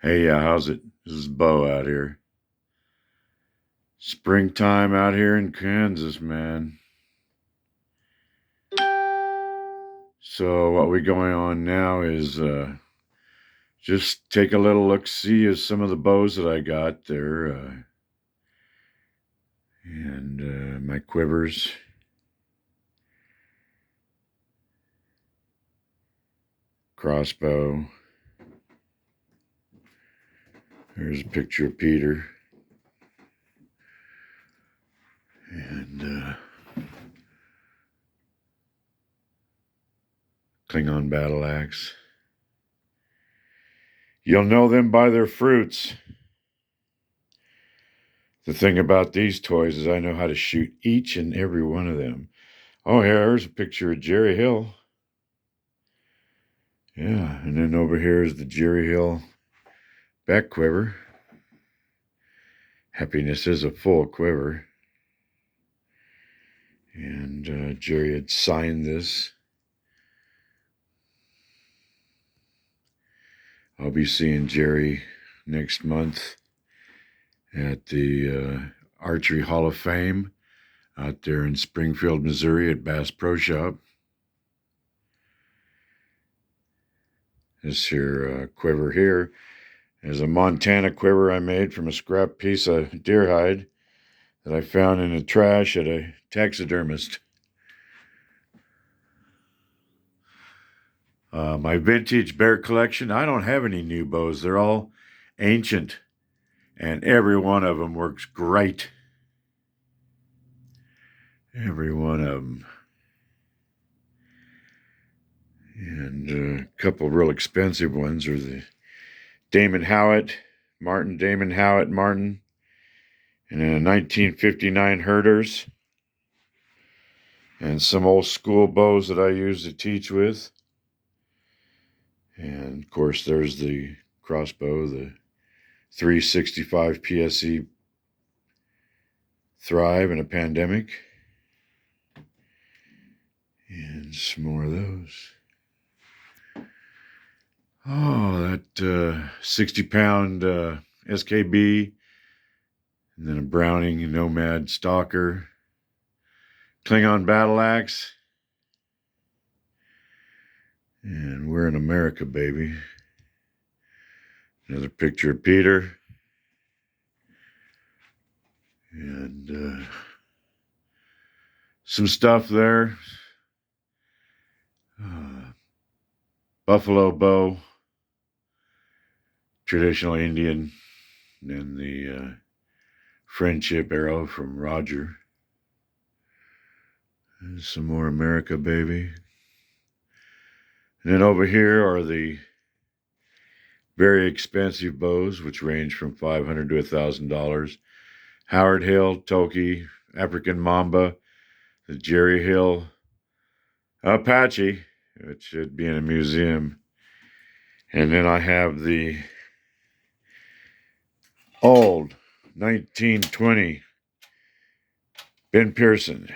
Hey, how's it? This is Bo out here. Springtime out here in Kansas, man. So what we going on now is just take a little look-see of some of the bows that I got there, and my quivers. Crossbow. There's a picture of Peter. And Klingon battle axe. You'll know them by their fruits. The thing about these toys is I know how to shoot each and every one of them. Oh, here's a picture of Jerry Hill. Yeah, and then over here is the Jerry Hill back quiver. Happiness is a full quiver. And Jerry had signed this. I'll be seeing Jerry next month at the Archery Hall of Fame out there in Springfield, Missouri at Bass Pro Shop. This here quiver here is a Montana quiver I made from a scrap piece of deer hide that I found in the trash at a taxidermist. My vintage bear collection, I don't have any new bows. They're all ancient, and every one of them works great. Every one of them. And a couple real expensive ones are the Damon Howitt, Damon Howitt Martin, and a 1959 Herders, and some old school bows that I used to teach with. And of course, there's the crossbow, the 365 PSE Thrive in a Pandemic. And some more of those. Oh, that 60-pound SKB, and then a Browning Nomad Stalker, Klingon battle axe, and we're in America, baby. Another picture of Peter, and some stuff there. Buffalo bow, traditional Indian, and the friendship arrow from Roger. And some more America, baby. And then over here are the very expensive bows, which range from $500 to $1,000. Howard Hill, Toki, African Mamba, the Jerry Hill Apache, which should be in a museum. And then I have the old 1920 Ben Pearson,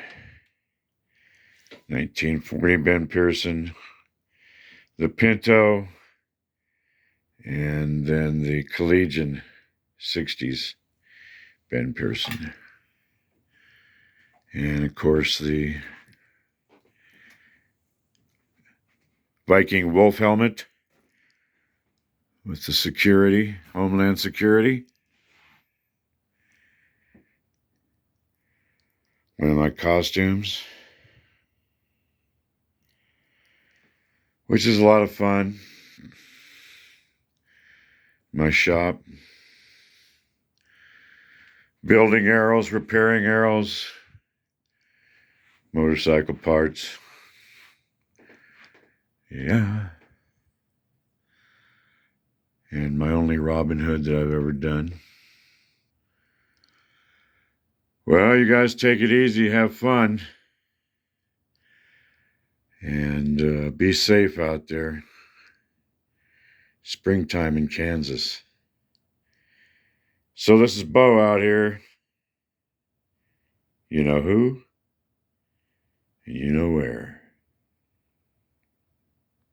1940 Ben Pearson, the Pinto, and then the Collegian 60s Ben Pearson. And of course the Viking wolf helmet with the security, Homeland Security. One of my costumes, which is a lot of fun. My shop, building arrows, repairing arrows, motorcycle parts. Yeah. And my only Robin Hood that I've ever done. Well, you guys take it easy, have fun, and be safe out there. Springtime in Kansas. So this is Bo out here. You know who? You know where.